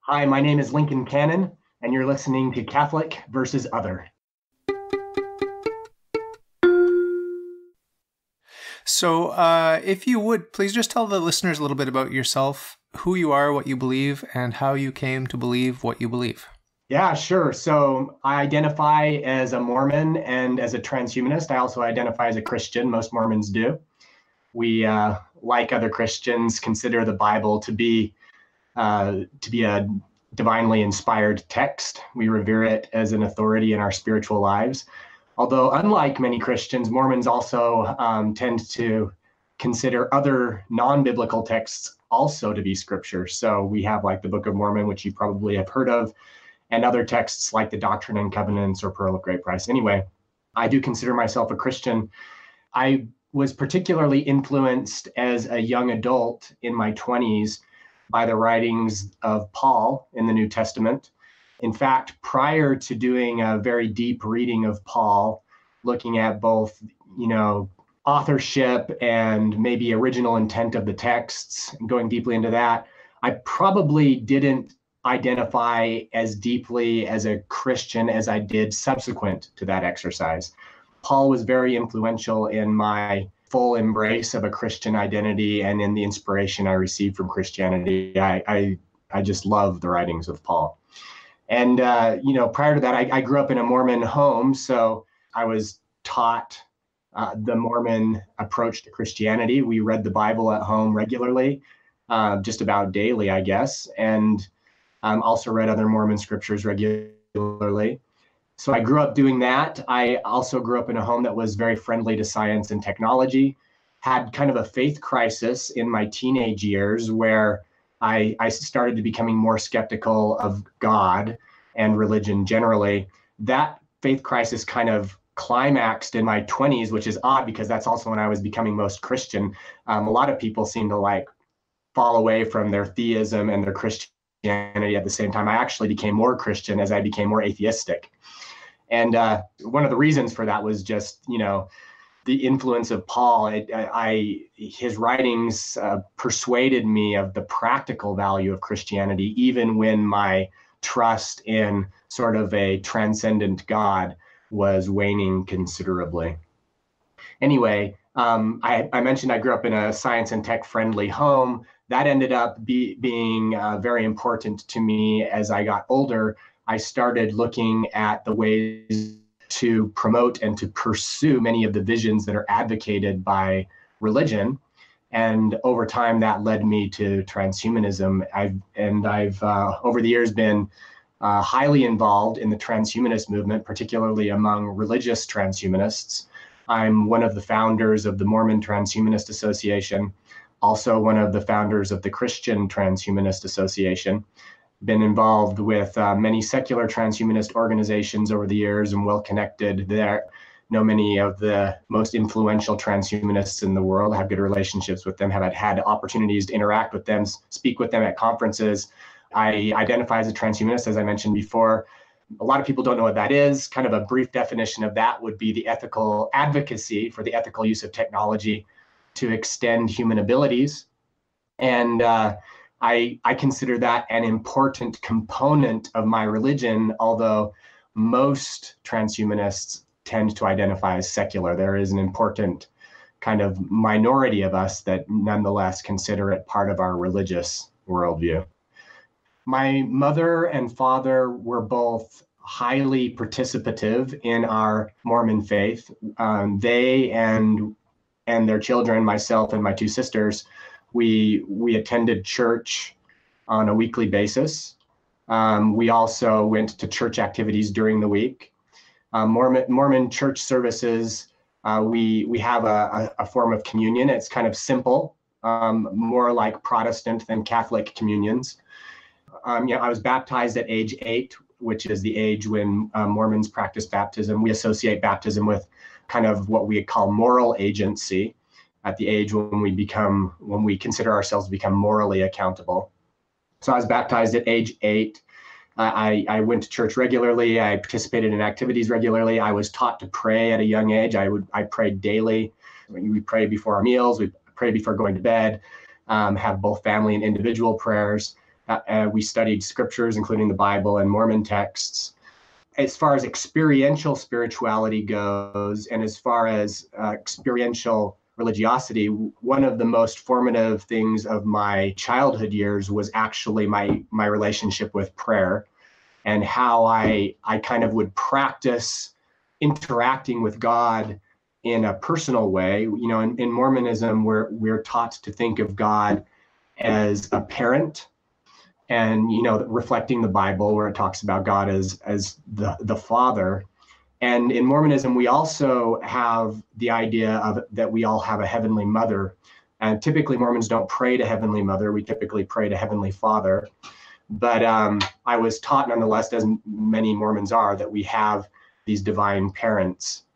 Hi, my name is Lincoln Cannon, and you're listening to Catholic versus Other. So if you would, please just tell the listeners a little bit about yourself, who you are, what you believe, and how you came to believe what you believe. Yeah, sure. So I identify as a Mormon and as a transhumanist. I also identify as a Christian. Most Mormons do. We, like other Christians, consider the Bible to be a divinely inspired text. We revere it as an authority in our spiritual lives. Although, unlike many Christians, Mormons also tend to consider other non-biblical texts also to be scripture. So we have like the Book of Mormon, which you probably have heard of, and other texts like the Doctrine and Covenants or Pearl of Great Price. Anyway, I do consider myself a Christian. I was particularly influenced as a young adult in my 20s by the writings of Paul in the New Testament. In fact, prior to doing a very deep reading of Paul, looking at both, authorship and maybe original intent of the texts, and going deeply into that, I probably didn't identify as deeply as a Christian as I did subsequent to that exercise. Paul was very influential in my full embrace of a Christian identity and in the inspiration I received from Christianity. I just love the writings of Paul. And, prior to that, I grew up in a Mormon home, so I was taught the Mormon approach to Christianity. We read the Bible at home regularly, just about daily, I guess, and also read other Mormon scriptures regularly. So I grew up doing that. I also grew up in a home that was very friendly to science and technology, had kind of a faith crisis in my teenage years where I started to becoming more skeptical of God and religion generally. That faith crisis kind of climaxed in my 20s, which is odd because that's also when I was becoming most Christian. A lot of people seem to fall away from their theism and their Christianity at the same time. I actually became more Christian as I became more atheistic. And one of the reasons for that was just, the influence of Paul. His writings persuaded me of the practical value of Christianity, even when my trust in sort of a transcendent God was waning considerably. Anyway, I mentioned I grew up in a science and tech friendly home. That ended up being very important to me as I got older. I started looking at the ways to promote and to pursue many of the visions that are advocated by religion. And over time, that led me to transhumanism. I've over the years been highly involved in the transhumanist movement, particularly among religious transhumanists. I'm one of the founders of the Mormon Transhumanist Association, also one of the founders of the Christian Transhumanist Association. Been involved with many secular transhumanist organizations over the years and well connected there. Know many of the most influential transhumanists in the world, have good relationships with them, have had opportunities to interact with them, speak with them at conferences. I identify as a transhumanist, as I mentioned before. A lot of people don't know what that is. Kind of a brief definition of that would be the ethical advocacy for the ethical use of technology to extend human abilities. And I consider that an important component of my religion, although most transhumanists tend to identify as secular. There is an important kind of minority of us that nonetheless consider it part of our religious worldview. My mother and father were both highly participative in our Mormon faith. They and their children, myself and my two sisters, we attended church on a weekly basis. We also went to church activities during the week. Mormon church services, we have a form of communion. It's kind of simple, more like Protestant than Catholic communions. I was baptized at age 8, which is the age when Mormons practice baptism. We associate baptism with kind of what we call moral agency, at the age when we consider ourselves to become morally accountable. So I was baptized at age 8. I went to church regularly. I participated in activities regularly. I was taught to pray at a young age. I prayed daily. We pray before our meals. We pray before going to bed. Have both family and individual prayers. We studied scriptures, including the Bible and Mormon texts. As far as experiential spirituality goes, and as far as experiential religiosity, one of the most formative things of my childhood years was actually my relationship with prayer, and how I kind of would practice interacting with God in a personal way. You know, in Mormonism, we're taught to think of God as a parent, and, you know, reflecting the Bible where it talks about God as the Father. And in Mormonism, we also have the idea of that we all have a Heavenly Mother. And typically Mormons don't pray to Heavenly Mother. We typically pray to Heavenly Father. But I was taught nonetheless, as many Mormons are, that we have these divine parents.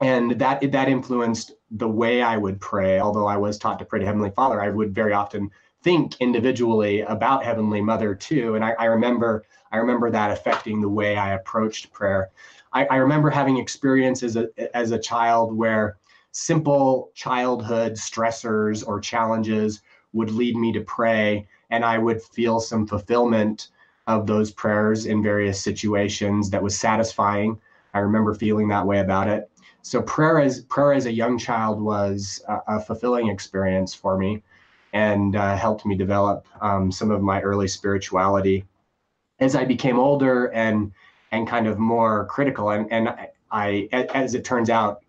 And that influenced the way I would pray. Although I was taught to pray to Heavenly Father, I would very often think individually about Heavenly Mother too. And I remember that affecting the way I approached prayer. I remember having experiences as a child where simple childhood stressors or challenges would lead me to pray, and I would feel some fulfillment of those prayers in various situations that was satisfying. I remember feeling that way about it. So prayer as a young child was a fulfilling experience for me, and helped me develop some of my early spirituality. As I became older and kind of more critical, and I, as it turns out,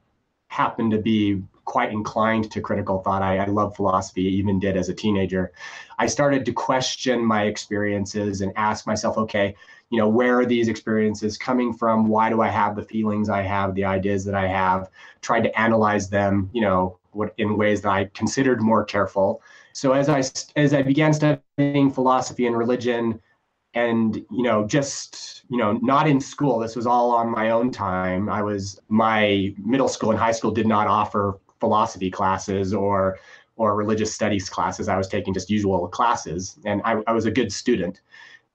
happened to be quite inclined to critical thought. I love philosophy, even did as a teenager. I started to question my experiences and ask myself, okay, you know, where are these experiences coming from? Why do I have the feelings I have, the ideas that I have? Tried to analyze them, you know, in ways that I considered more careful. So as I began studying philosophy and religion, and, you know, just, you know, not in school, this was all on my own time. My middle school and high school did not offer philosophy classes or religious studies classes. I was taking just usual classes, and I was a good student.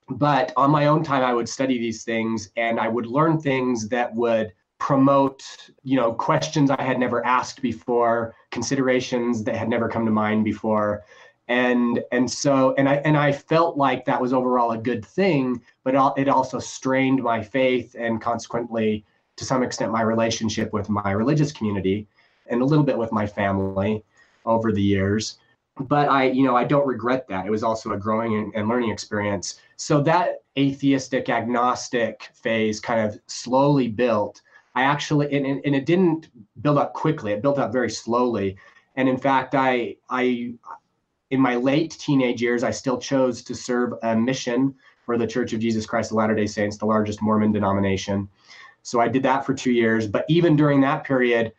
But on my own time, I would study these things, and I would learn things that would promote, you know, questions I had never asked before, considerations that had never come to mind before. And I felt like that was overall a good thing, but it also strained my faith, and consequently, to some extent, my relationship with my religious community, and a little bit with my family over the years. But I don't regret that. It was also a growing and learning experience. So that atheistic, agnostic phase kind of slowly built. I actually, and it didn't build up quickly. It built up very slowly. And in fact, in my late teenage years, I still chose to serve a mission for the Church of Jesus Christ of Latter-day Saints, the largest Mormon denomination. So I did that for 2 years. But even during that period,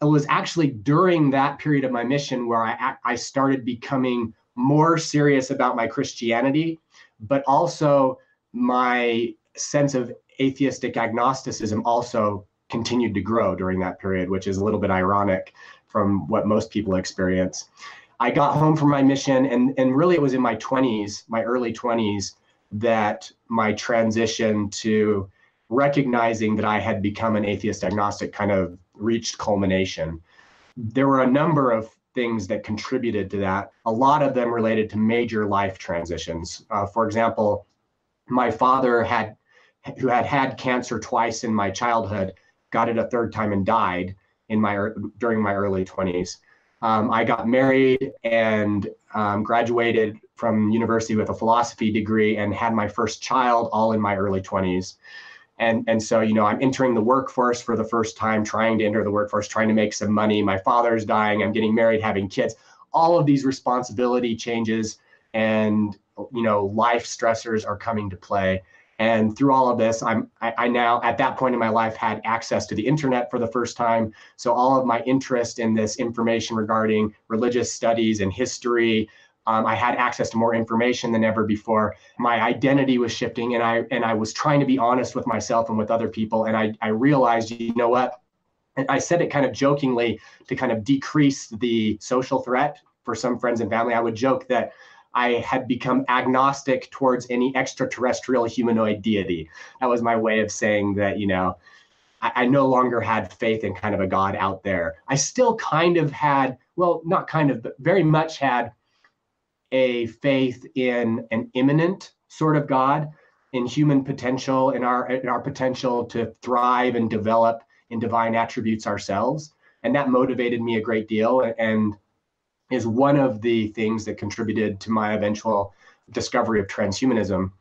it was actually during that period of my mission where I started becoming more serious about my Christianity, but also my sense of atheistic agnosticism also continued to grow during that period, which is a little bit ironic from what most people experience. I got home from my mission, and really it was in my 20s, my early 20s, that my transition to recognizing that I had become an atheist agnostic kind of reached culmination. There were a number of things that contributed to that, a lot of them related to major life transitions. For example, my father who had cancer twice in my childhood, got it a third time and died during my early 20s. I got married and graduated from university with a philosophy degree and had my first child all in my early 20s. And so, you know, I'm entering the workforce for the first time, trying to enter the workforce, trying to make some money. My father's dying. I'm getting married, having kids. All of these responsibility changes and, you know, life stressors are coming to play. And through all of this, I now, at that point in my life, had access to the internet for the first time. So all of my interest in this information regarding religious studies and history, I had access to more information than ever before. My identity was shifting, and I was trying to be honest with myself and with other people. And I realized, you know what? And I said it kind of jokingly to kind of decrease the social threat for some friends and family. I would joke that I had become agnostic towards any extraterrestrial humanoid deity. That was my way of saying that, you know, I no longer had faith in kind of a God out there. I still kind of had, well, not kind of, but very much had a faith in an immanent sort of God, in human potential, in our potential to thrive and develop in divine attributes ourselves. And that motivated me a great deal and is one of the things that contributed to my eventual discovery of transhumanism.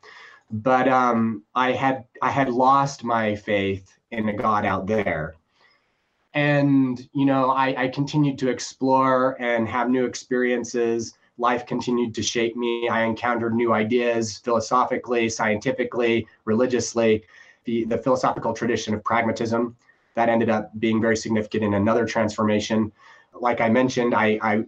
But I had lost my faith in a God out there. And, I continued to explore and have new experiences. Life continued to shape me. I encountered new ideas philosophically, scientifically, religiously. The philosophical tradition of pragmatism, that ended up being very significant in another transformation. Like I mentioned, I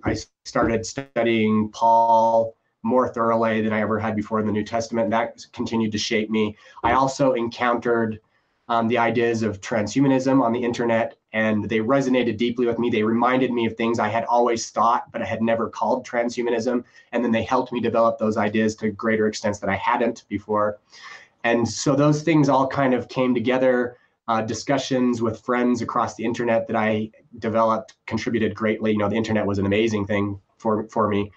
started studying Paul more thoroughly than I ever had before in the New Testament. That continued to shape me. I also encountered the ideas of transhumanism on the internet, and they resonated deeply with me. They reminded me of things I had always thought, but I had never called transhumanism. And then they helped me develop those ideas to greater extents that I hadn't before. And so those things all kind of came together. Discussions with friends across the internet that I developed contributed greatly. The internet was an amazing thing for me.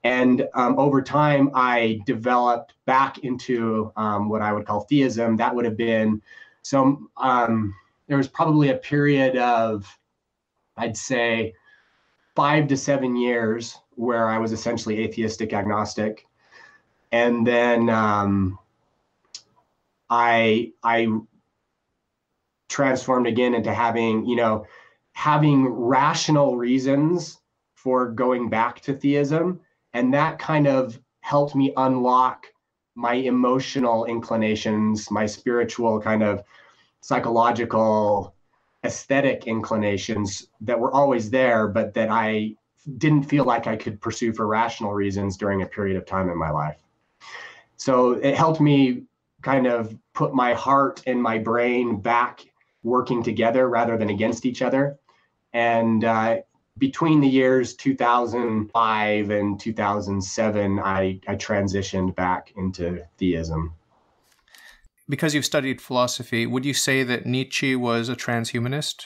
And over time, I developed back into what I would call theism. That would have been there was probably a period of, I'd say, 5 to 7 years where I was essentially atheistic agnostic. And then I transformed again into having rational reasons for going back to theism. And that kind of helped me unlock my emotional inclinations, my spiritual kind of psychological aesthetic inclinations that were always there, but that I didn't feel like I could pursue for rational reasons during a period of time in my life. So it helped me kind of put my heart and my brain back working together rather than against each other. And between the years 2005 and 2007, I transitioned back into theism. Because you've studied philosophy, would you say that Nietzsche was a transhumanist?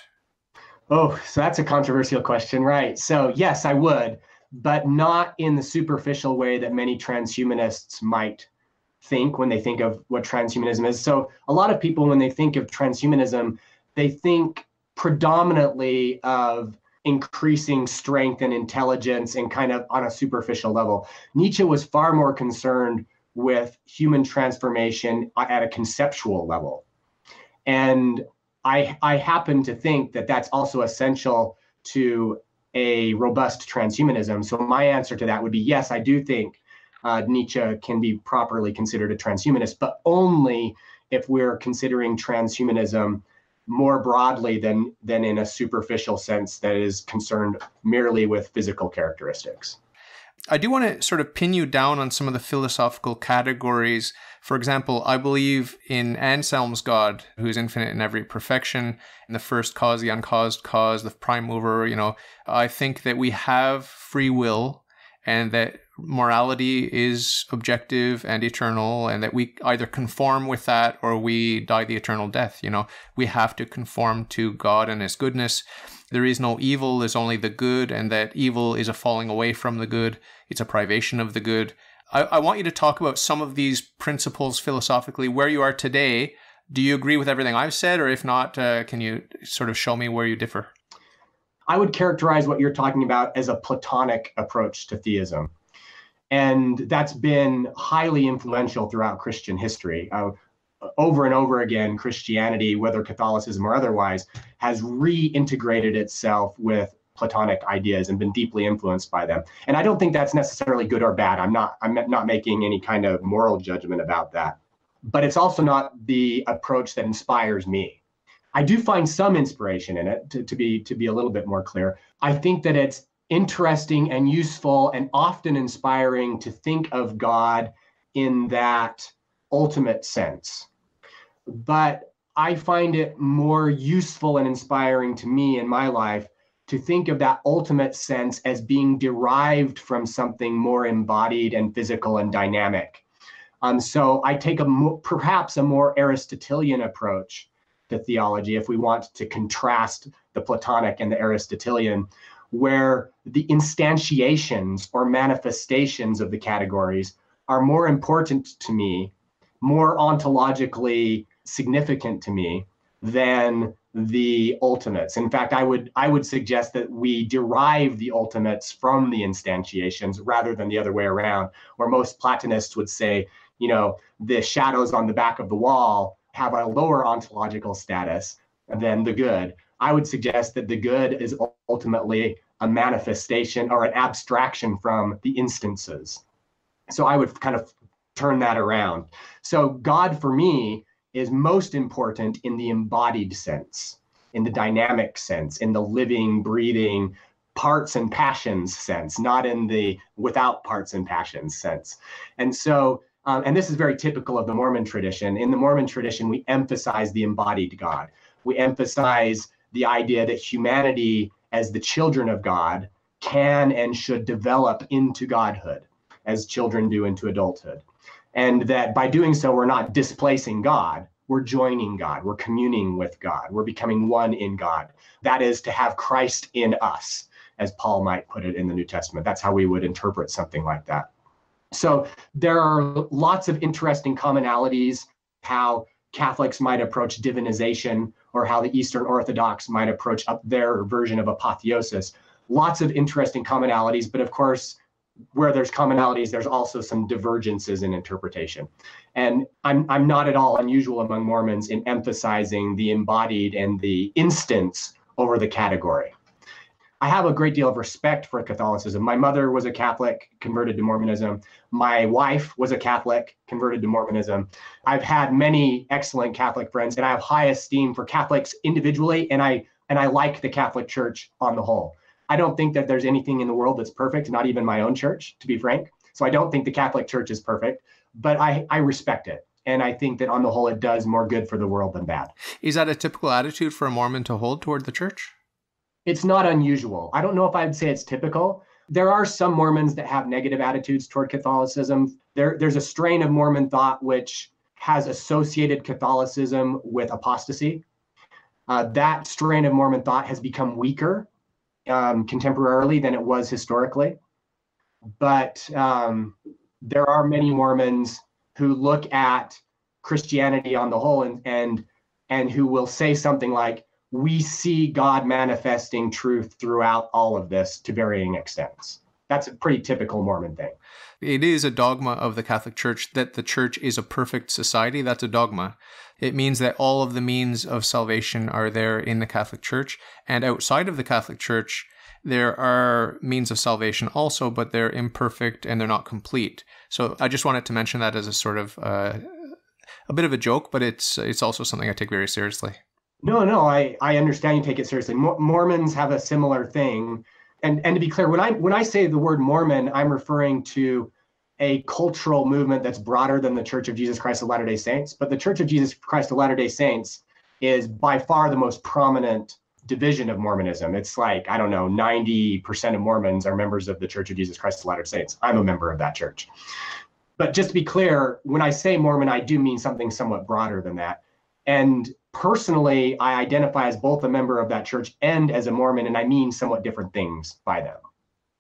Oh, so that's a controversial question, right? So yes, I would, but not in the superficial way that many transhumanists might think when they think of what transhumanism is. So a lot of people, when they think of transhumanism, they think predominantly of increasing strength and intelligence and kind of on a superficial level. Nietzsche was far more concerned with human transformation at a conceptual level. And I happen to think that that's also essential to a robust transhumanism. So my answer to that would be yes, I do think Nietzsche can be properly considered a transhumanist, but only if we're considering transhumanism more broadly than in a superficial sense that is concerned merely with physical characteristics. I do want to sort of pin you down on some of the philosophical categories. For example, I believe in Anselm's God, who is infinite in every perfection, in the first cause, the uncaused cause, the prime mover. I think that we have free will and that morality is objective and eternal, and that we either conform with that or we die the eternal death. We have to conform to God and his goodness. There is no evil, there's only the good, and that evil is a falling away from the good. It's a privation of the good. I want you to talk about some of these principles philosophically, where you are today. Do you agree with everything I've said? Or if not, can you sort of show me where you differ? I would characterize what you're talking about as a Platonic approach to theism. And that's been highly influential throughout Christian history. Over and over again, Christianity, whether Catholicism or otherwise, has reintegrated itself with Platonic ideas and been deeply influenced by them. And I don't think that's necessarily good or bad. I'm not making any kind of moral judgment about that. But it's also not the approach that inspires me. I do find some inspiration in it, to be a little bit more clear. I think that it's interesting and useful and often inspiring to think of God in that ultimate sense. But I find it more useful and inspiring to me in my life to think of that ultimate sense as being derived from something more embodied and physical and dynamic. So I take perhaps a more Aristotelian approach to theology, if we want to contrast the Platonic and the Aristotelian, where the instantiations or manifestations of the categories are more important to me, more ontologically significant to me than the ultimates. In fact, I would suggest that we derive the ultimates from the instantiations rather than the other way around, where most Platonists would say, the shadows on the back of the wall have a lower ontological status than the good. I would suggest that the good is ultimately a manifestation or an abstraction from the instances. So I would kind of turn that around. So God for me is most important in the embodied sense, in the dynamic sense, in the living, breathing, parts and passions sense, not in the without parts and passions sense. And so, and this is very typical of the Mormon tradition. In the Mormon tradition, we emphasize the embodied God. We emphasize the idea that humanity, as the children of God, can and should develop into godhood, as children do into adulthood. And that by doing so, we're not displacing God, we're joining God, we're communing with God, we're becoming one in God. That is to have Christ in us, as Paul might put it in the New Testament. That's how we would interpret something like that. So there are lots of interesting commonalities, how Catholics might approach divinization, or how the Eastern Orthodox might approach up their version of apotheosis. Lots of interesting commonalities, but of course, where there's commonalities, there's also some divergences in interpretation. And I'm not at all unusual among Mormons in emphasizing the embodied and the instance over the category. I have a great deal of respect for Catholicism. My mother was a Catholic, converted to Mormonism. My wife was a Catholic, converted to Mormonism. I've had many excellent Catholic friends, and I have high esteem for Catholics individually, and I like the Catholic Church on the whole. I don't think that there's anything in the world that's perfect, not even my own church, to be frank. So I don't think the Catholic Church is perfect, but I respect it. And I think that on the whole, it does more good for the world than bad. Is that a typical attitude for a Mormon to hold toward the church? It's not unusual. I don't know if I'd say it's typical. There are some Mormons that have negative attitudes toward Catholicism. There's a strain of Mormon thought which has associated Catholicism with apostasy. That strain of Mormon thought has become weaker contemporarily than it was historically. But there are many Mormons who look at Christianity on the whole and who will say something like, we see God manifesting truth throughout all of this to varying extents. That's a pretty typical Mormon thing. It is a dogma of the Catholic Church that the church is a perfect society. That's a dogma. It means that all of the means of salvation are there in the Catholic Church. And outside of the Catholic Church, there are means of salvation also, but they're imperfect and they're not complete. So I just wanted to mention that as a sort of a bit of a joke, but it's also something I take very seriously. No, I understand you take it seriously. Mormons have a similar thing. And to be clear, when I say the word Mormon, I'm referring to a cultural movement that's broader than the Church of Jesus Christ of Latter-day Saints. But the Church of Jesus Christ of Latter-day Saints is by far the most prominent division of Mormonism. It's like, 90% of Mormons are members of the Church of Jesus Christ of Latter-day Saints. I'm a member of that church. But just to be clear, when I say Mormon, I do mean something somewhat broader than that. And personally, I identify as both a member of that church and as a Mormon, and I mean somewhat different things by them.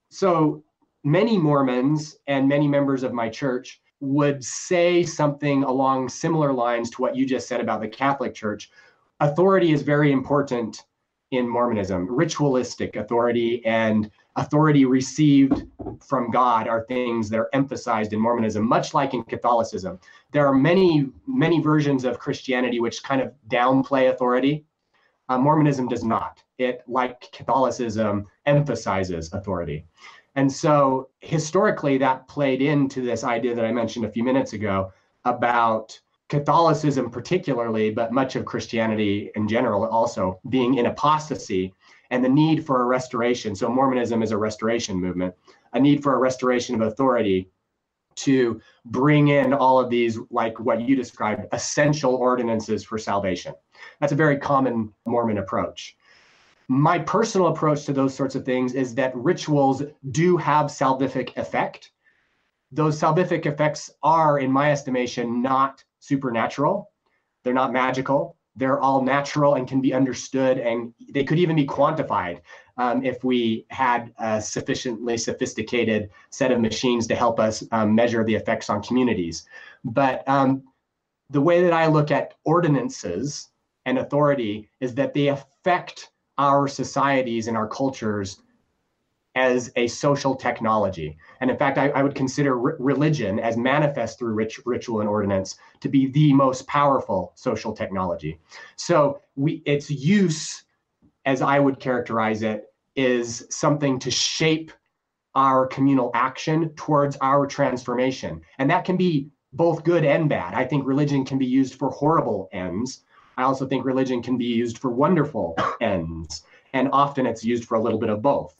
So many Mormons and many members of my church would say something along similar lines to what you just said about the Catholic Church. Authority is very important in Mormonism. Ritualistic authority and authority received from God are things that are emphasized in Mormonism, much like in Catholicism. There are many, many versions of Christianity which kind of downplay authority. Mormonism does not. It, like Catholicism, emphasizes authority. And so historically, that played into this idea that I mentioned a few minutes ago about Catholicism particularly, but much of Christianity in general also being in apostasy, and the need for a restoration. So Mormonism is a restoration movement, a need for a restoration of authority to bring in all of these, like what you described, essential ordinances for salvation. That's a very common Mormon approach. My personal approach to those sorts of things is that rituals do have salvific effect. Those salvific effects are, in my estimation, not supernatural. They're not magical. they're all natural and can be understood, and they could even be quantified if we had a sufficiently sophisticated set of machines to help us measure the effects on communities. But the way that I look at ordinances and authority is that they affect our societies and our cultures as a social technology. And in fact, I would consider religion, as manifest through ritual and ordinance, to be the most powerful social technology. So its use, as I would characterize it, is something to shape our communal action towards our transformation. And that can be both good and bad. I think religion can be used for horrible ends. I also think religion can be used for wonderful ends. And often it's used for a little bit of both.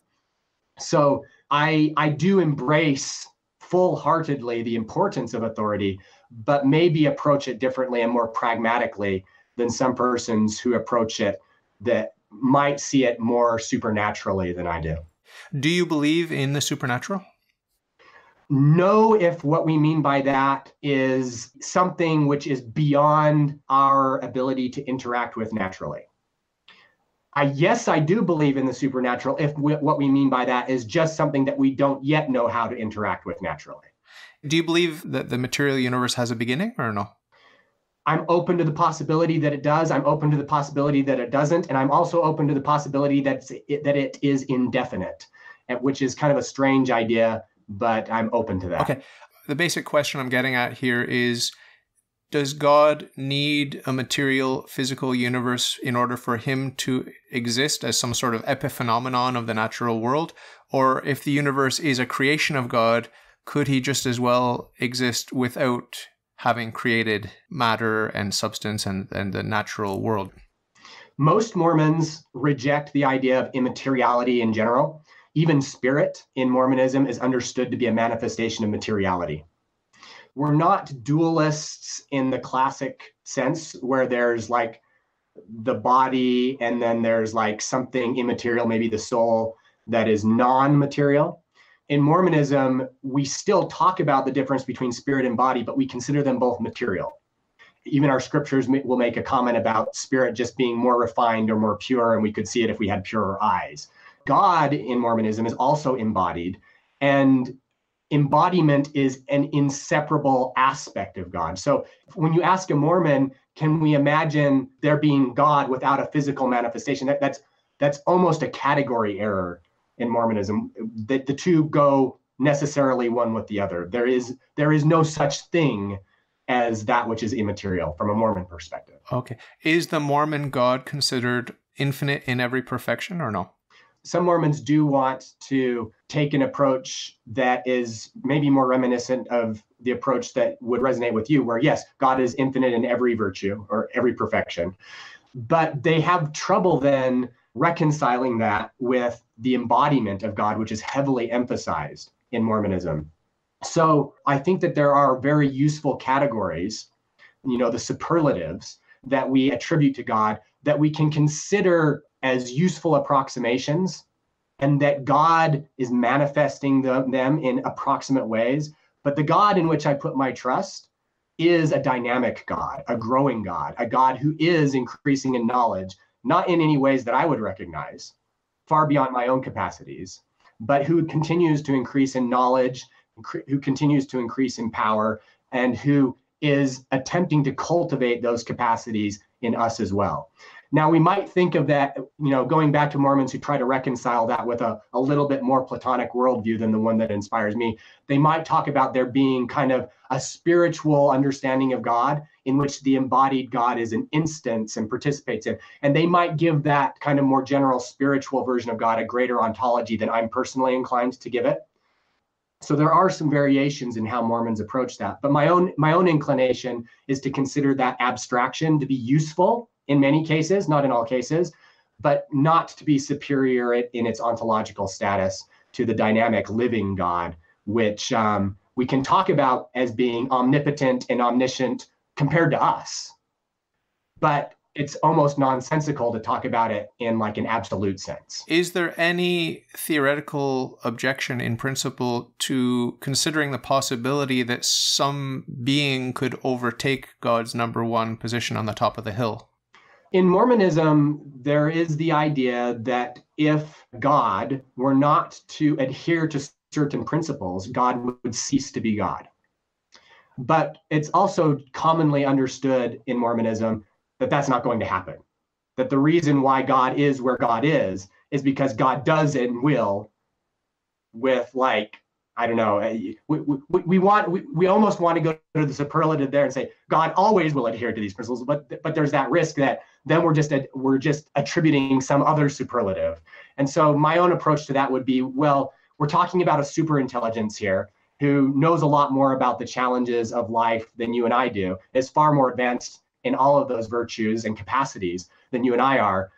So I do embrace full-heartedly the importance of authority, but maybe approach it differently and more pragmatically than some persons who approach it that might see it more supernaturally than I do. Do you believe in the supernatural? No, if what we mean by that is something which is beyond our ability to interact with naturally. Yes, I do believe in the supernatural if what we mean by that is just something that we don't yet know how to interact with naturally. Do you believe that the material universe has a beginning or no? I'm open to the possibility that it does. I'm open to the possibility that it doesn't. And I'm also open to the possibility that it is indefinite, which is kind of a strange idea, but I'm open to that. Okay. The basic question I'm getting at here is, does God need a material, physical universe in order for him to exist as some sort of epiphenomenon of the natural world? Or if the universe is a creation of God, could he just as well exist without having created matter and substance and the natural world? Most Mormons reject the idea of immateriality in general. Even spirit in Mormonism is understood to be a manifestation of materiality. We're not dualists in the classic sense where there's like the body and then there's like something immaterial, maybe the soul, that is non-material. In Mormonism, we still talk about the difference between spirit and body, but we consider them both material. Even our scriptures will make a comment about spirit just being more refined or more pure, and we could see it if we had purer eyes. God in Mormonism is also embodied, and embodiment is an inseparable aspect of God. So when you ask a Mormon, can we imagine there being God without a physical manifestation? That's almost a category error in Mormonism. The two go necessarily one with the other. There is no such thing as that which is immaterial from a Mormon perspective. Okay. Is the Mormon God considered infinite in every perfection or no? Some Mormons do want to take an approach that is maybe more reminiscent of the approach that would resonate with you, where yes, God is infinite in every virtue or every perfection, but they have trouble then reconciling that with the embodiment of God, which is heavily emphasized in Mormonism. So I think that there are very useful categories, the superlatives that we attribute to God that we can consider as useful approximations, and that God is manifesting them in approximate ways. But the God in which I put my trust is a dynamic God, a growing God, a God who is increasing in knowledge, not in any ways that I would recognize, far beyond my own capacities, but who continues to increase in knowledge, who continues to increase in power, and who is attempting to cultivate those capacities in us as well. Now, we might think of that, going back to Mormons who try to reconcile that with a little bit more Platonic worldview than the one that inspires me. They might talk about there being kind of a spiritual understanding of God in which the embodied God is an instance and participates in. And they might give that kind of more general spiritual version of God a greater ontology than I'm personally inclined to give it. So there are some variations in how Mormons approach that. But my own inclination is to consider that abstraction to be useful in many cases, not in all cases, but not to be superior in its ontological status to the dynamic living God, which we can talk about as being omnipotent and omniscient compared to us. But it's almost nonsensical to talk about it in like an absolute sense. Is there any theoretical objection in principle to considering the possibility that some being could overtake God's number one position on the top of the hill? In Mormonism, there is the idea that if God were not to adhere to certain principles, God would cease to be God. But it's also commonly understood in Mormonism that that's not going to happen. That the reason why God is where God is because God does and will with, like, I don't know, we almost want to go to the superlative there and say God always will adhere to these principles, but there's that risk that then we're just attributing some other superlative. And so my own approach to that would be, well, we're talking about a super intelligence here who knows a lot more about the challenges of life than you and I do, is far more advanced in all of those virtues and capacities than you and I are.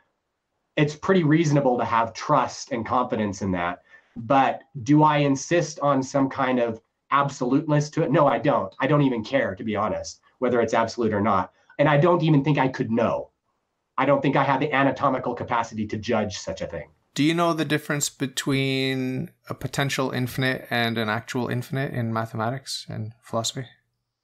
It's pretty reasonable to have trust and confidence in that. But do I insist on some kind of absoluteness to it? No, I don't. I don't even care, to be honest, whether it's absolute or not. And I don't even think I could know. I don't think I have the anatomical capacity to judge such a thing. Do you know the difference between a potential infinite and an actual infinite in mathematics and philosophy?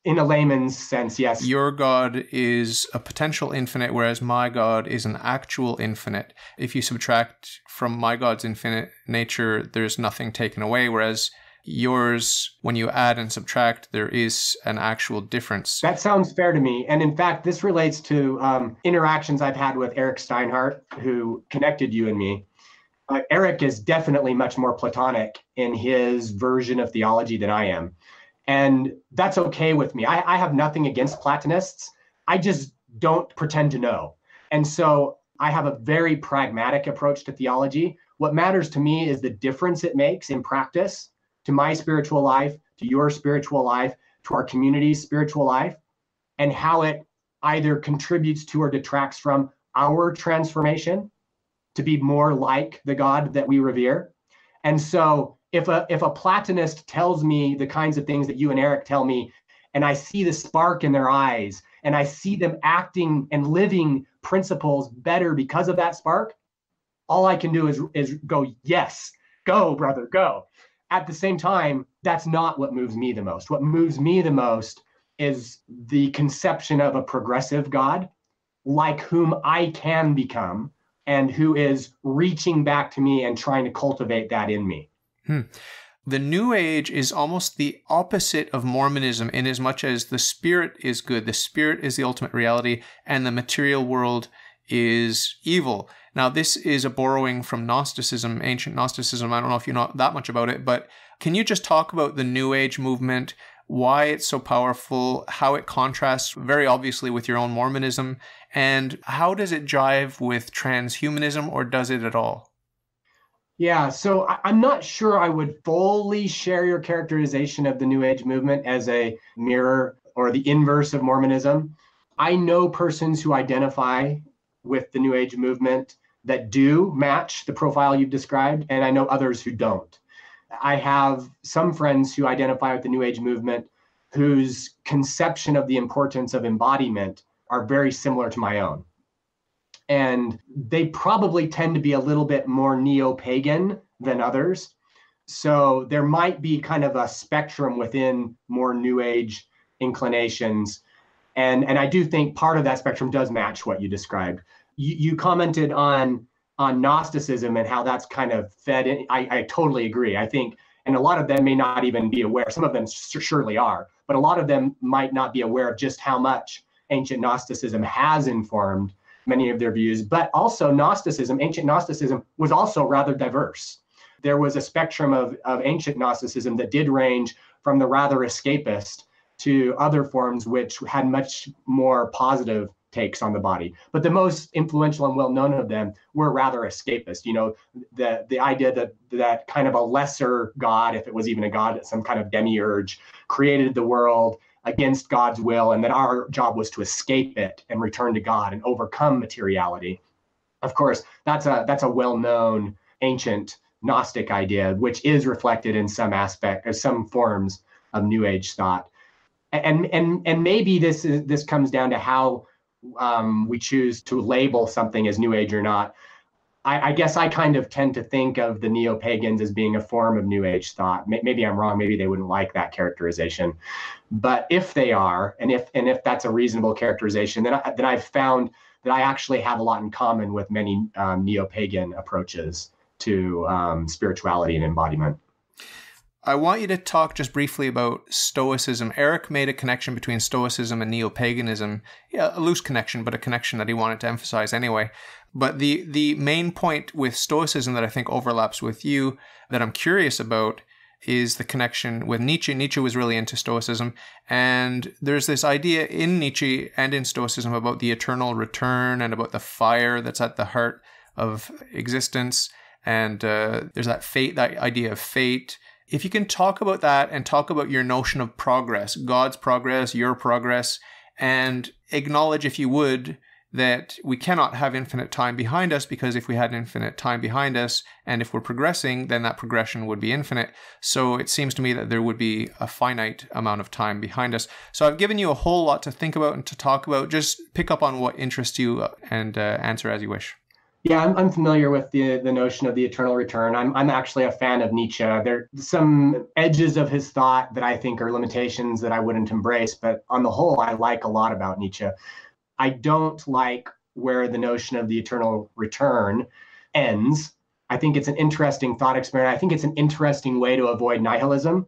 In a layman's sense, yes. Your God is a potential infinite, whereas my God is an actual infinite. If you subtract from my God's infinite nature, there's nothing taken away, whereas yours, when you add and subtract, there is an actual difference. That sounds fair to me. And in fact, this relates to interactions I've had with Eric Steinhart, who connected you and me. Eric is definitely much more Platonic in his version of theology than I am. And that's okay with me. I have nothing against Platonists. I just don't pretend to know. And so I have a very pragmatic approach to theology. What matters to me is the difference it makes in practice to my spiritual life, to your spiritual life, to our community's spiritual life, and how it either contributes to or detracts from our transformation to be more like the God that we revere. And so if a Platonist tells me the kinds of things that you and Eric tell me, and I see the spark in their eyes, and I see them acting and living principles better because of that spark, all I can do is go, yes, go, brother, go. At the same time, that's not what moves me the most. What moves me the most is the conception of a progressive God, like whom I can become, and who is reaching back to me and trying to cultivate that in me. The New Age is almost the opposite of Mormonism in as much as the spirit is good, the spirit is the ultimate reality, and the material world is evil. Now, this is a borrowing from Gnosticism, ancient Gnosticism. I don't know if you know that much about it, but can you just talk about the New Age movement, why it's so powerful, how it contrasts very obviously with your own Mormonism, and how does it jive with transhumanism, or does it at all? Yeah, so I'm not sure I would fully share your characterization of the New Age movement as a mirror or the inverse of Mormonism. I know persons who identify with the New Age movement that do match the profile you've described, and I know others who don't. I have some friends who identify with the New Age movement whose conception of the importance of embodiment are very similar to my own. And they probably tend to be a little bit more neo-pagan than others. So there might be kind of a spectrum within more New Age inclinations. And I do think part of that spectrum does match what you described. You commented on Gnosticism and how that's kind of fed in. I totally agree. I think, and a lot of them may not even be aware. Some of them surely are, but a lot of them might not be aware of just how much ancient Gnosticism has informed many of their views. But also ancient Gnosticism was also rather diverse. There was a spectrum of ancient Gnosticism that did range from the rather escapist to other forms which had much more positive takes on the body. But the most influential and well-known of them were rather escapist. You know, the idea that kind of a lesser God, if it was even a God, some kind of demiurge, created the world against God's will, and that our job was to escape it and return to God and overcome materiality. Of course, that's a well-known ancient Gnostic idea, which is reflected in some aspect or some forms of New Age thought. And maybe this comes down to how we choose to label something as New Age or not. I guess I kind of tend to think of the neo-pagans as being a form of New Age thought. Maybe I'm wrong. Maybe they wouldn't like that characterization. But if they are, and if that's a reasonable characterization, then I've found that I actually have a lot in common with many neo-pagan approaches to spirituality and embodiment. I want you to talk just briefly about Stoicism. Eric made a connection between Stoicism and neo-paganism. Yeah, a loose connection, but a connection that he wanted to emphasize anyway. But the main point with Stoicism that I think overlaps with you, that I'm curious about, is the connection with Nietzsche. Nietzsche was really into Stoicism. And there's this idea in Nietzsche and in Stoicism about the eternal return and about the fire that's at the heart of existence. And there's that fate, that idea of fate. If you can talk about that and talk about your notion of progress, God's progress, your progress, and acknowledge, if you would, that we cannot have infinite time behind us, because if we had infinite time behind us, and if we're progressing, then that progression would be infinite. So it seems to me that there would be a finite amount of time behind us. So I've given you a whole lot to think about and to talk about. Just pick up on what interests you and answer as you wish. Yeah, I'm familiar with the notion of the eternal return. I'm actually a fan of Nietzsche. There are some edges of his thought that I think are limitations that I wouldn't embrace, but on the whole, I like a lot about Nietzsche. I don't like where the notion of the eternal return ends. I think it's an interesting thought experiment. I think it's an interesting way to avoid nihilism,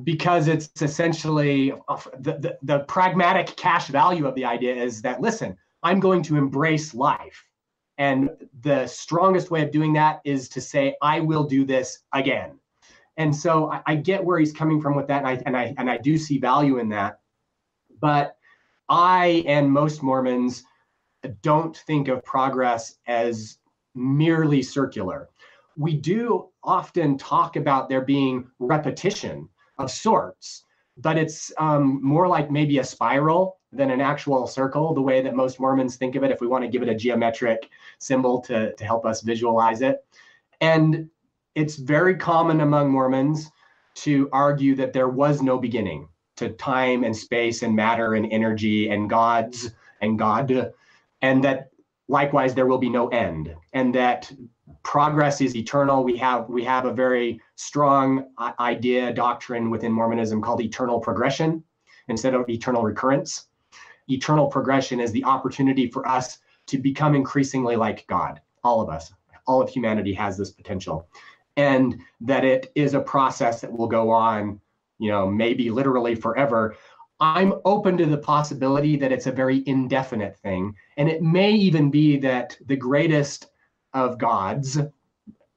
because it's essentially the pragmatic cash value of the idea is that, listen, I'm going to embrace life. And the strongest way of doing that is to say, I will do this again. And so I get where he's coming from with that, and I do see value in that. But I and most Mormons don't think of progress as merely circular. We do often talk about there being repetition of sorts, but it's more like maybe a spiral than an actual circle, the way that most Mormons think of it, if we want to give it a geometric symbol to help us visualize it. And it's very common among Mormons to argue that there was no beginning to time and space and matter and energy and gods and God, and that likewise there will be no end, and that progress is eternal. We have a very strong doctrine within Mormonism called eternal progression instead of eternal recurrence. Eternal progression is the opportunity for us to become increasingly like God. All of us, all of humanity has this potential, and that it is a process that will go on, maybe literally forever. I'm open to the possibility that it's a very indefinite thing, and it may even be that the greatest of gods,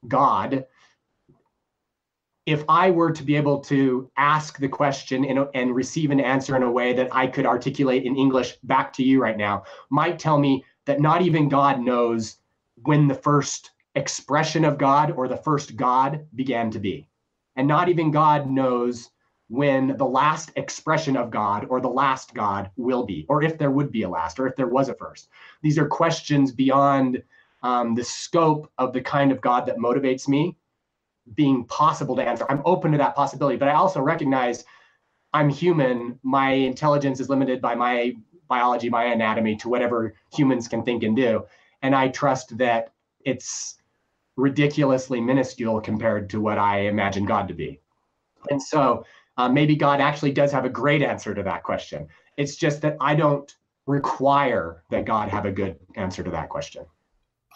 God, if I were to be able to ask the question and receive an answer in a way that I could articulate in English back to you right now, might tell me that not even God knows when the first expression of God or the first God began to be. And not even God knows when the last expression of God or the last God will be, or if there would be a last, or if there was a first. These are questions beyond the scope of the kind of God that motivates me being possible to answer. I'm open to that possibility, but I also recognize I'm human. My intelligence is limited by my biology, my anatomy, to whatever humans can think and do. And I trust that it's ridiculously minuscule compared to what I imagine God to be. And so maybe God actually does have a great answer to that question. It's just that I don't require that God have a good answer to that question.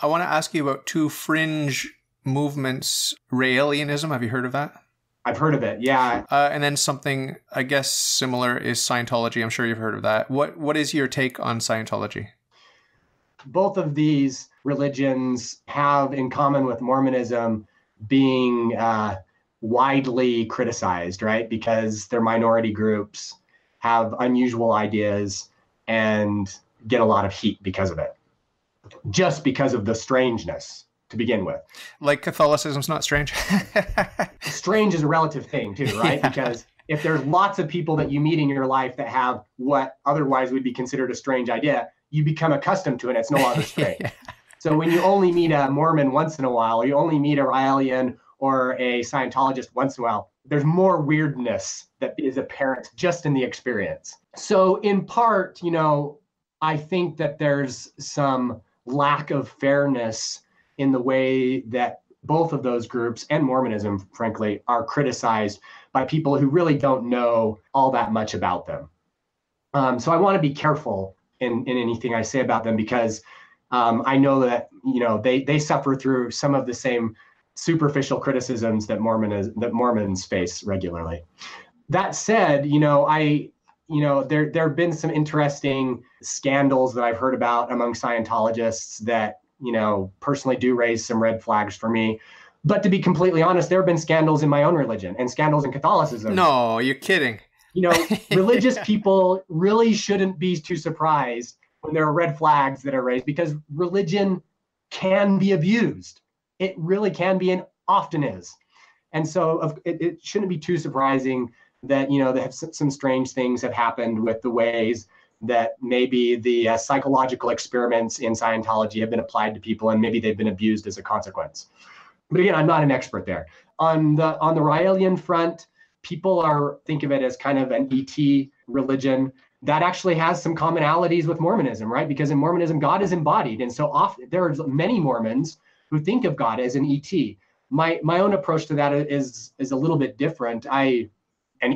I want to ask you about two fringe movements. Raelianism, have you heard of that? I've heard of it, yeah. And then something, I guess, similar is Scientology. I'm sure you've heard of that. What is your take on Scientology? Both of these religions have in common with Mormonism being widely criticized, right? Because they're minority groups, have unusual ideas, and get a lot of heat because of it. Just because of the strangeness to begin with. Like Catholicism's not strange? Strange is a relative thing too, right? Yeah. Because if there's lots of people that you meet in your life that have what otherwise would be considered a strange idea, you become accustomed to it. It's no longer strange. Yeah. So when you only meet a Mormon once in a while, or you only meet a Raelian or a Scientologist once in a while, there's more weirdness that is apparent just in the experience. So in part, I think that there's some lack of fairness in the way that both of those groups and Mormonism, frankly, are criticized by people who really don't know all that much about them. So I want to be careful in anything I say about them, because I know that, they suffer through some of the same superficial criticisms that Mormons face regularly. That said, there have been some interesting scandals that I've heard about among Scientologists that, personally do raise some red flags for me. But to be completely honest, there have been scandals in my own religion and scandals in Catholicism. No, you're kidding. Religious people really shouldn't be too surprised when there are red flags that are raised, because religion can be abused. It really can be, and often is. And so it shouldn't be too surprising that, that some strange things have happened with the ways that maybe the psychological experiments in Scientology have been applied to people, and maybe they've been abused as a consequence. But again, I'm not an expert there. On the Raelian front, people think of it as kind of an ET religion that actually has some commonalities with Mormonism, right? Because in Mormonism, God is embodied. And so often there are many Mormons who think of God as an ET. My own approach to that is a little bit different, and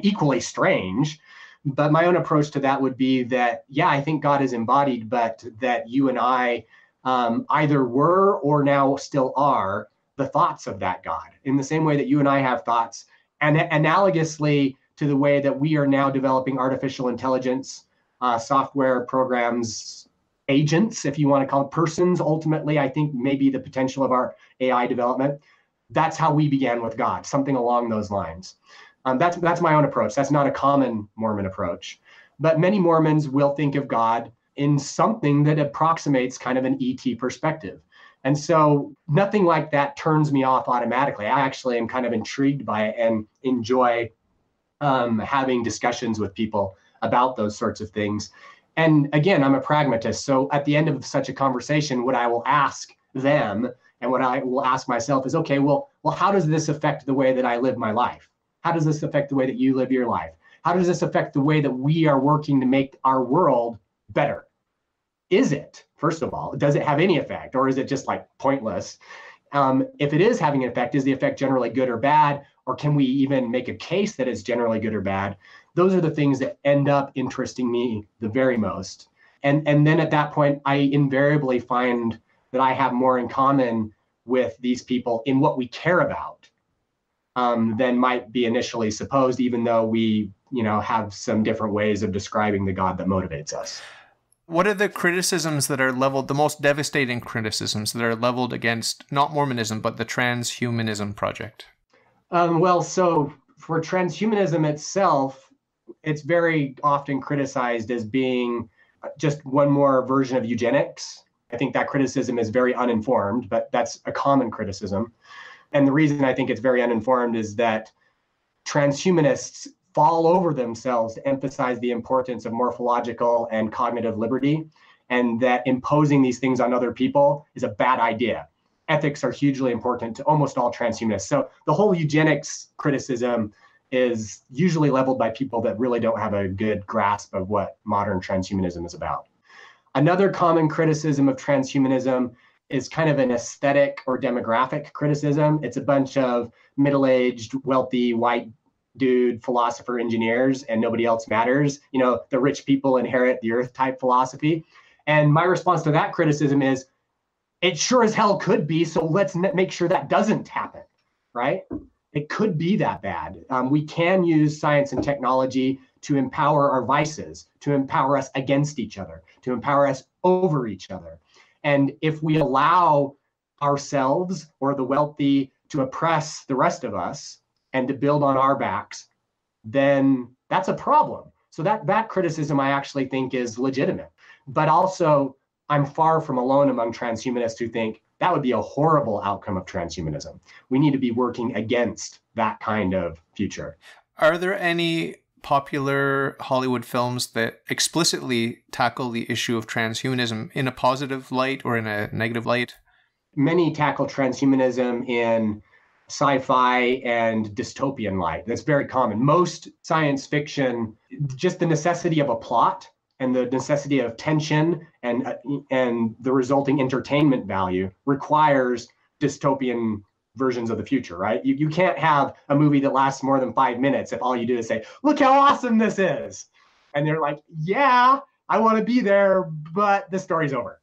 equally strange. But my own approach to that would be that, yeah, I think God is embodied, but that you and I either were or now still are the thoughts of that God, in the same way that you and I have thoughts. And analogously to the way that we are now developing artificial intelligence, software programs, agents, if you want to call it persons, ultimately, I think maybe the potential of our AI development, that's how we began with God, something along those lines. That's my own approach. That's not a common Mormon approach. But many Mormons will think of God in something that approximates kind of an ET perspective. And so nothing like that turns me off automatically. I actually am kind of intrigued by it and enjoy having discussions with people about those sorts of things. And again, I'm a pragmatist. So at the end of such a conversation, what I will ask them and what I will ask myself is, okay, well, how does this affect the way that I live my life? How does this affect the way that you live your life? How does this affect the way that we are working to make our world better? Is it, first of all, does it have any effect, or is it just like pointless? If it is having an effect, is the effect generally good or bad? Or can we even make a case that it's generally good or bad? Those are the things that end up interesting me the very most. And then at that point, I invariably find that I have more in common with these people in what we care about than might be initially supposed, even though we, have some different ways of describing the God that motivates us. What are the criticisms that are leveled, the most devastating criticisms that are leveled against not Mormonism, but the Transhumanism project? So for transhumanism itself, it's very often criticized as being just one more version of eugenics. I think that criticism is very uninformed, but that's a common criticism. And the reason I think it's very uninformed is that transhumanists fall over themselves to emphasize the importance of morphological and cognitive liberty, and that imposing these things on other people is a bad idea. Ethics are hugely important to almost all transhumanists. So the whole eugenics criticism is usually leveled by people that really don't have a good grasp of what modern transhumanism is about. Another common criticism of transhumanism is kind of an aesthetic or demographic criticism. It's a bunch of middle-aged, wealthy, white dude philosopher engineers, and nobody else matters. The rich people inherit the earth type philosophy. And my response to that criticism is, it sure as hell could be, so let's make sure that doesn't happen, right? It could be that bad. We can use science and technology to empower our vices, to empower us against each other, to empower us over each other. And if we allow ourselves or the wealthy to oppress the rest of us and to build on our backs, then that's a problem. So that criticism I actually think is legitimate. But also, I'm far from alone among transhumanists who think that would be a horrible outcome of transhumanism. We need to be working against that kind of future. Are there any popular Hollywood films that explicitly tackle the issue of transhumanism in a positive light or in a negative light? Many tackle transhumanism in sci-fi and dystopian light. That's very common. Most science fiction, just the necessity of a plot and the necessity of tension and the resulting entertainment value requires dystopian versions of the future, right? You can't have a movie that lasts more than 5 minutes if all you do is say, look how awesome this is. And they're like, yeah, I want to be there, but the story's over.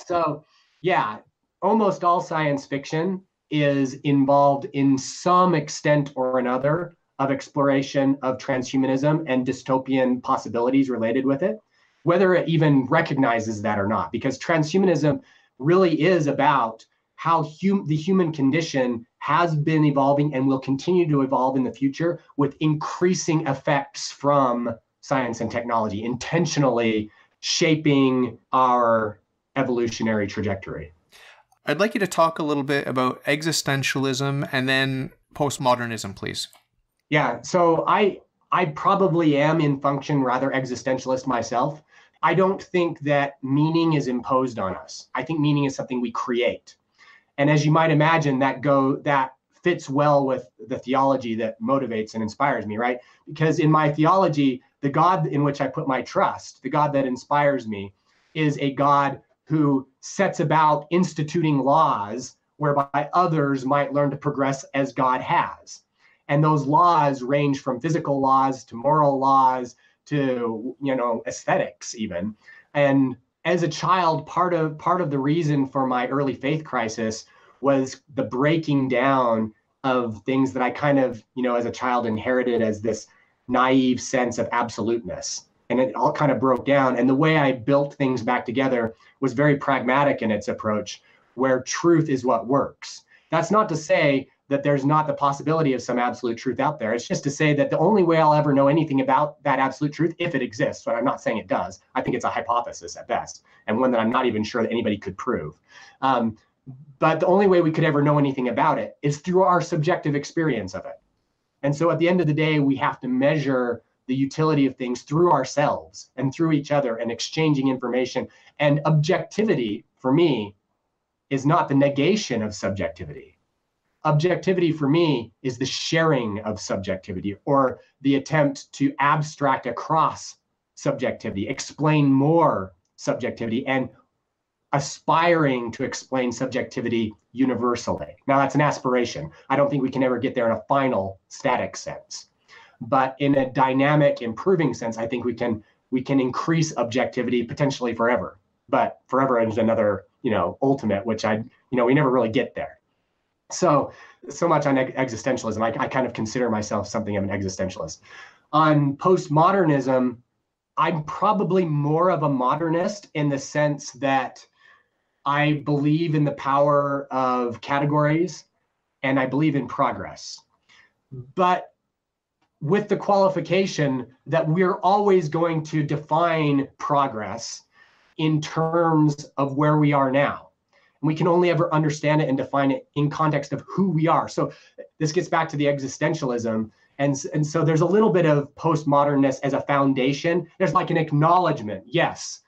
So yeah, almost all science fiction is involved in some extent or another of exploration of transhumanism and dystopian possibilities related with it, whether it even recognizes that or not, because transhumanism really is about how the human condition has been evolving and will continue to evolve in the future with increasing effects from science and technology, intentionally shaping our evolutionary trajectory. I'd like you to talk a little bit about existentialism and then postmodernism, please. Yeah, so I probably am in function rather existentialist myself. I don't think that meaning is imposed on us. I think meaning is something we create. And as you might imagine, that fits well with the theology that motivates and inspires me, right? Because in my theology, the God in which I put my trust, the God that inspires me, is a God who sets about instituting laws whereby others might learn to progress as God has. And those laws range from physical laws to moral laws to, aesthetics even. And as a child, part of the reason for my early faith crisis was the breaking down of things that I kind of, as a child inherited as this naive sense of absoluteness. And it all kind of broke down. And the way I built things back together was very pragmatic in its approach, where truth is what works. That's not to say that there's not the possibility of some absolute truth out there. It's just to say that the only way I'll ever know anything about that absolute truth, if it exists, but I'm not saying it does, I think it's a hypothesis at best, and one that I'm not even sure that anybody could prove. But the only way we could ever know anything about it is through our subjective experience of it. And so at the end of the day, we have to measure the utility of things through ourselves and through each other and exchanging information. And objectivity, for me, is not the negation of subjectivity. Objectivity for me is the sharing of subjectivity, or the attempt to abstract across subjectivity, explain more subjectivity, and aspiring to explain subjectivity universally. Now, that's an aspiration. I don't think we can ever get there in a final static sense. But in a dynamic, improving sense, I think we can increase objectivity potentially forever. But forever is another, ultimate, which we never really get there. So much on existentialism. I kind of consider myself something of an existentialist. On postmodernism, I'm probably more of a modernist in the sense that I believe in the power of categories and I believe in progress. But with the qualification that we're always going to define progress in terms of where we are now. We can only ever understand it and define it in context of who we are. So this gets back to the existentialism. And so there's a little bit of postmodernness as a foundation. There's like an acknowledgement. Yes,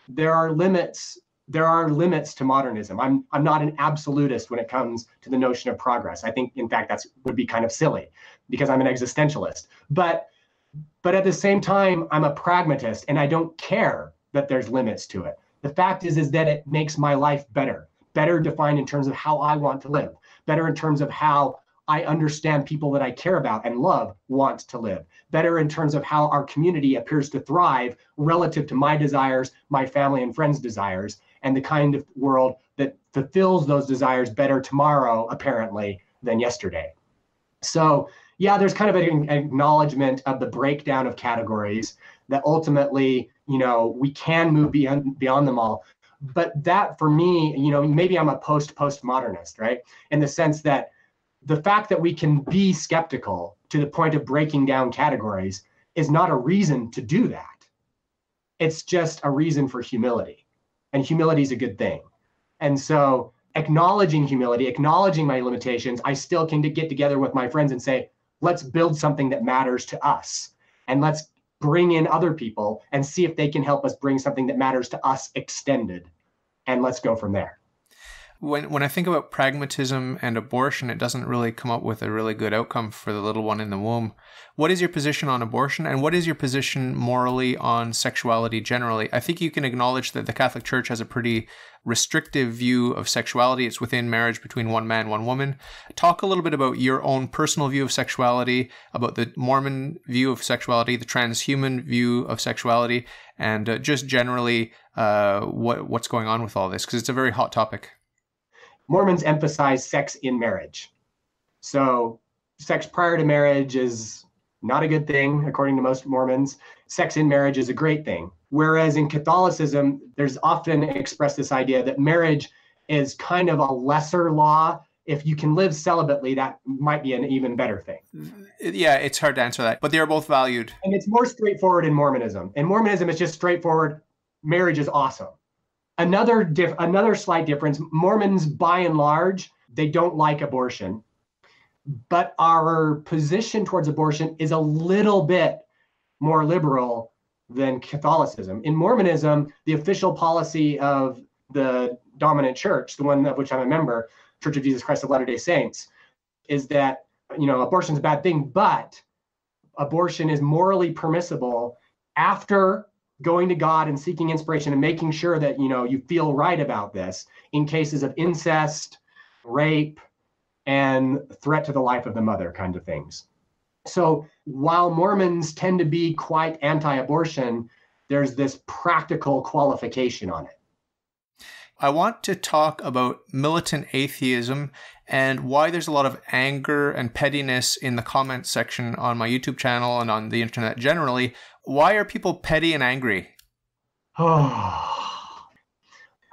there are limits. There are limits to modernism. I'm not an absolutist when it comes to the notion of progress. I think, in fact, would be kind of silly because I'm an existentialist. But at the same time, I'm a pragmatist and I don't care that there's limits to it. The fact is that it makes my life better defined in terms of how I want to live, better in terms of how I understand people that I care about and love want to live, better in terms of how our community appears to thrive relative to my desires, my family and friends' desires, and the kind of world that fulfills those desires better tomorrow, apparently, than yesterday. So yeah, there's kind of an acknowledgement of the breakdown of categories that ultimately, we can move beyond them all. But that for me, maybe I'm a postmodernist, right? In the sense that the fact that we can be skeptical to the point of breaking down categories is not a reason to do that. It's just a reason for humility. And humility is a good thing. And so acknowledging humility, acknowledging my limitations, I still can get together with my friends and say, let's build something that matters to us. And let's bring in other people and see if they can help us bring something that matters to us extended. And let's go from there. When I think about pragmatism and abortion, it doesn't really come up with a really good outcome for the little one in the womb. What is your position on abortion, and what is your position morally on sexuality generally? I think you can acknowledge that the Catholic Church has a pretty restrictive view of sexuality. It's within marriage between one man, one woman. Talk a little bit about your own personal view of sexuality, about the Mormon view of sexuality, the transhuman view of sexuality, and just generally what's going on with all this, because it's a very hot topic. Mormons emphasize sex in marriage. So sex prior to marriage is not a good thing, according to most Mormons. Sex in marriage is a great thing. Whereas in Catholicism, there's often expressed this idea that marriage is kind of a lesser law. If you can live celibately, that might be an even better thing. Yeah, it's hard to answer that, but they are both valued. And it's more straightforward in Mormonism. In Mormonism, it's just straightforward. Marriage is awesome. Another slight difference, Mormons, by and large, they don't like abortion. But our position towards abortion is a little bit more liberal than Catholicism. In Mormonism, the official policy of the dominant church, the one of which I'm a member, Church of Jesus Christ of Latter-day Saints, is that, abortion is a bad thing, but abortion is morally permissible after going to God and seeking inspiration and making sure that, you feel right about this in cases of incest, rape, and threat to the life of the mother kind of things. So while Mormons tend to be quite anti-abortion, there's this practical qualification on it. I want to talk about militant atheism and why there's a lot of anger and pettiness in the comments section on my YouTube channel and on the internet generally. Why are people petty and angry? Oh,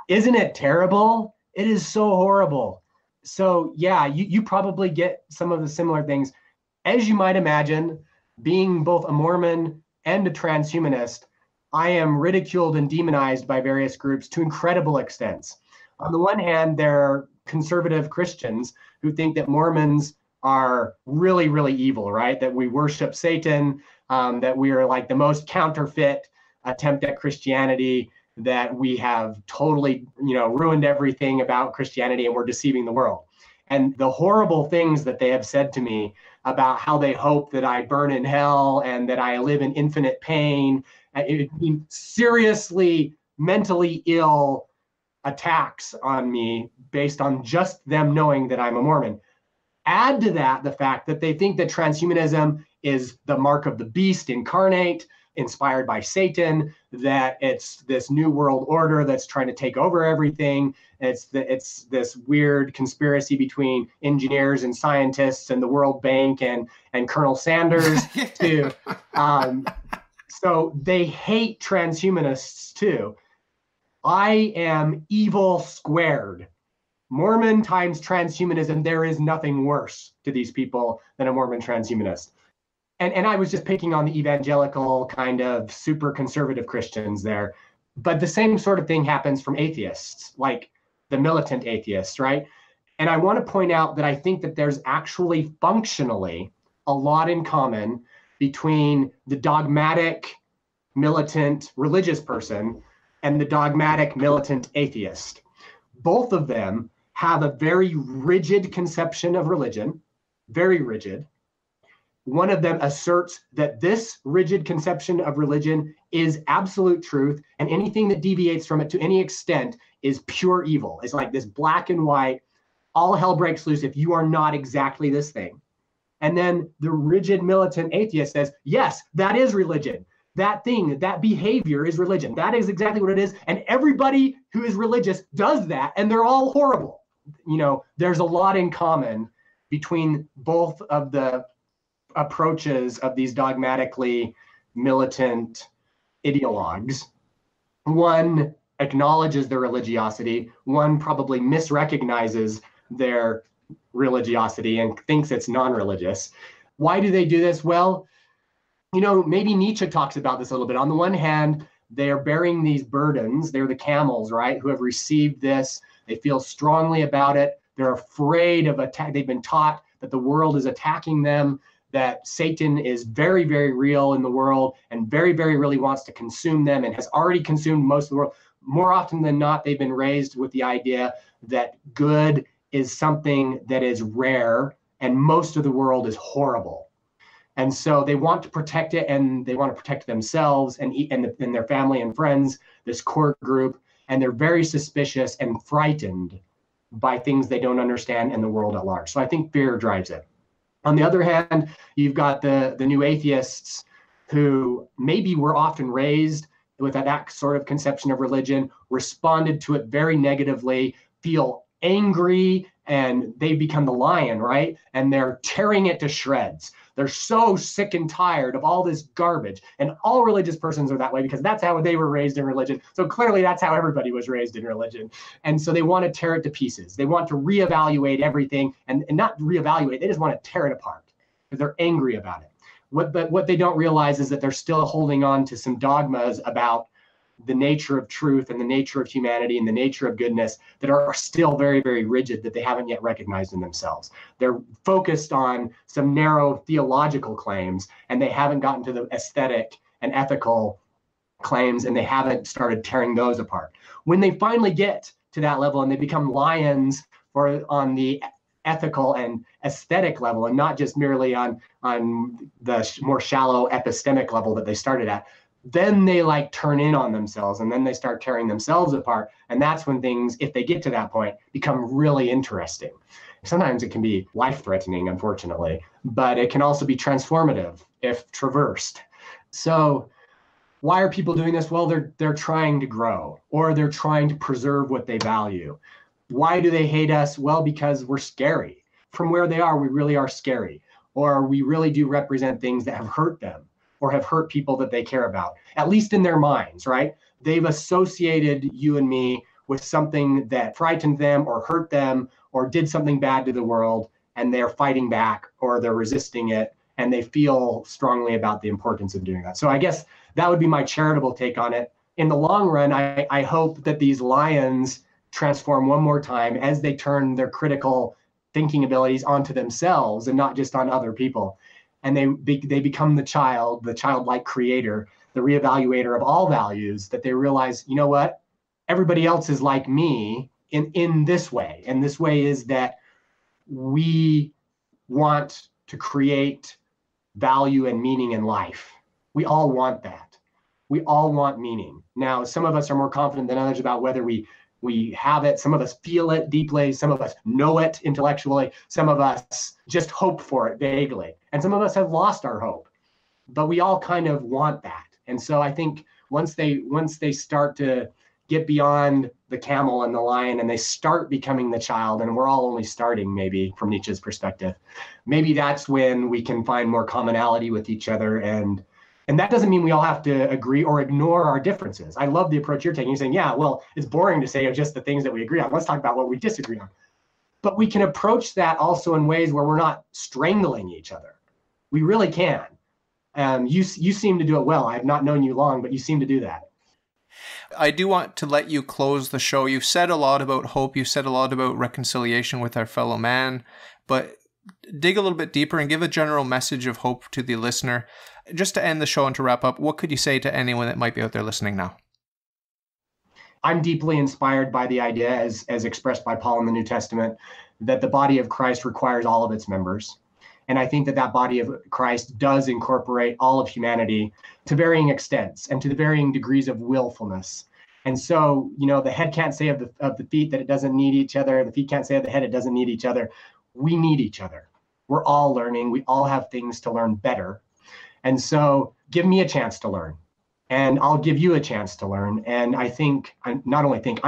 isn't it terrible? It is so horrible. So yeah, you probably get some of the similar things. As you might imagine, being both a Mormon and a transhumanist, I am ridiculed and demonized by various groups to incredible extents. On the one hand, there are conservative Christians who think that Mormons are really, really evil, right? That we worship Satan, that we are like the most counterfeit attempt at Christianity, that we have totally, ruined everything about Christianity and we're deceiving the world. And the horrible things that they have said to me about how they hope that I burn in hell and that I live in infinite pain, seriously mentally ill attacks on me based on just them knowing that I'm a Mormon. Add to that the fact that they think that transhumanism is the mark of the beast incarnate, inspired by Satan, that it's this new world order that's trying to take over everything. It's this weird conspiracy between engineers and scientists and the World Bank and Colonel Sanders too. So they hate transhumanists too. I am evil squared. Mormon times transhumanism, there is nothing worse to these people than a Mormon transhumanist. And I was just picking on the evangelical kind of super conservative Christians there. But the same sort of thing happens from atheists, like the militant atheists, right? And I want to point out that I think that there's actually functionally a lot in common between the dogmatic militant religious person and the dogmatic militant atheist. Both of them have a very rigid conception of religion, very rigid. One of them asserts that this rigid conception of religion is absolute truth, and anything that deviates from it to any extent is pure evil. It's like this black and white, all hell breaks loose if you are not exactly this thing. And then the rigid militant atheist says, yes, that is religion. That thing, that behavior is religion. That is exactly what it is. And everybody who is religious does that, and they're all horrible. There's a lot in common between both of the approaches of these dogmatically militant ideologues. One acknowledges their religiosity, one probably misrecognizes their religiosity and thinks it's non-religious. Why do they do this? Well, maybe Nietzsche talks about this a little bit. On the one hand, they are bearing these burdens. They're the camels, right, who have received this. They feel strongly about it. They're afraid of attack. They've been taught that the world is attacking them, that Satan is very, very real in the world and very, very really wants to consume them and has already consumed most of the world. more often than not, they've been raised with the idea that good is something that is rare and most of the world is horrible. And so they want to protect it, and they want to protect themselves and their family and friends, this core group, and they're very suspicious and frightened by things they don't understand in the world at large. So I think fear drives it. On the other hand, you've got the new atheists who maybe were often raised with that sort of conception of religion, responded to it very negatively, feel angry, and they become the lion, right? And they're tearing it to shreds. They're so sick and tired of all this garbage. And all religious persons are that way because that's how they were raised in religion. So clearly that's how everybody was raised in religion. And so they want to tear it to pieces. They want to reevaluate everything, and not reevaluate, they just want to tear it apart because they're angry about it. But what they don't realize is that they're still holding on to some dogmas about the nature of truth and the nature of humanity and the nature of goodness that are still very, very rigid, that they haven't yet recognized in themselves. They're focused on some narrow theological claims, and they haven't gotten to the aesthetic and ethical claims, and they haven't started tearing those apart. When they finally get to that level and they become lions on the ethical and aesthetic level, and not just merely on the more shallow epistemic level that they started at, then they like turn in on themselves, and then they start tearing themselves apart. And that's when things, if they get to that point, become really interesting. Sometimes it can be life-threatening, unfortunately, but it can also be transformative if traversed. So why are people doing this? Well, they're trying to grow, or they're trying to preserve what they value. Why do they hate us? Well, because we're scary. From where they are, we really are scary, or we really do represent things that have hurt them, or have hurt people that they care about, at least in their minds, right? They've associated you and me with something that frightened them or hurt them or did something bad to the world, and they're fighting back or they're resisting it, and they feel strongly about the importance of doing that. So I guess that would be my charitable take on it. In the long run, I hope that these lions transform one more time as they turn their critical thinking abilities onto themselves and not just on other people. And they become the childlike creator, the reevaluator of all values, that they realize, you know what, everybody else is like me in this way. And this way is that we want to create value and meaning in life. We all want that. We all want meaning. Now, some of us are more confident than others about whether we have it. Some of us feel it deeply. Some of us know it intellectually. Some of us just hope for it vaguely. And some of us have lost our hope. But we all kind of want that. And so I think once they start to get beyond the camel and the lion, and they start becoming the child, and we're all only starting, maybe from Nietzsche's perspective, maybe that's when we can find more commonality with each other. And that doesn't mean we all have to agree or ignore our differences. I love the approach you're taking. You're saying, yeah, well, it's boring to say just the things that we agree on. Let's talk about what we disagree on. But we can approach that also in ways where we're not strangling each other. We really can. You seem to do it well. I have not known you long, but you seem to do that. I do want to let you close the show. You've said a lot about hope. You've said a lot about reconciliation with our fellow man, but dig a little bit deeper and give a general message of hope to the listener. Just to end the show and to wrap up, what could you say to anyone that might be out there listening now? I'm deeply inspired by the idea, as expressed by Paul in the New Testament, that the body of Christ requires all of its members. And I think that body of Christ does incorporate all of humanity to varying extents and to the varying degrees of willfulness. And so, the head can't say of the feet that it doesn't need each other. The feet can't say of the head it doesn't need each other. We need each other. We're all learning. We all have things to learn better. And so give me a chance to learn, and I'll give you a chance to learn. And I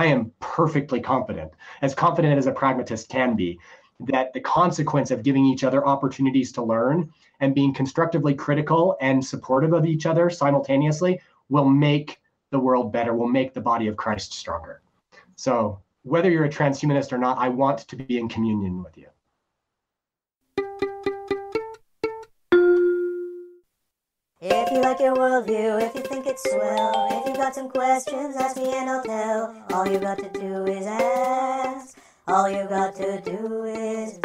am perfectly confident as a pragmatist can be, that the consequence of giving each other opportunities to learn and being constructively critical and supportive of each other simultaneously will make the world better, will make the body of Christ stronger. So whether you're a transhumanist or not, I want to be in communion with you. If you like your worldview, if you think it's swell, if you've got some questions, ask me and I'll tell. All you got to do is ask. All you got to do is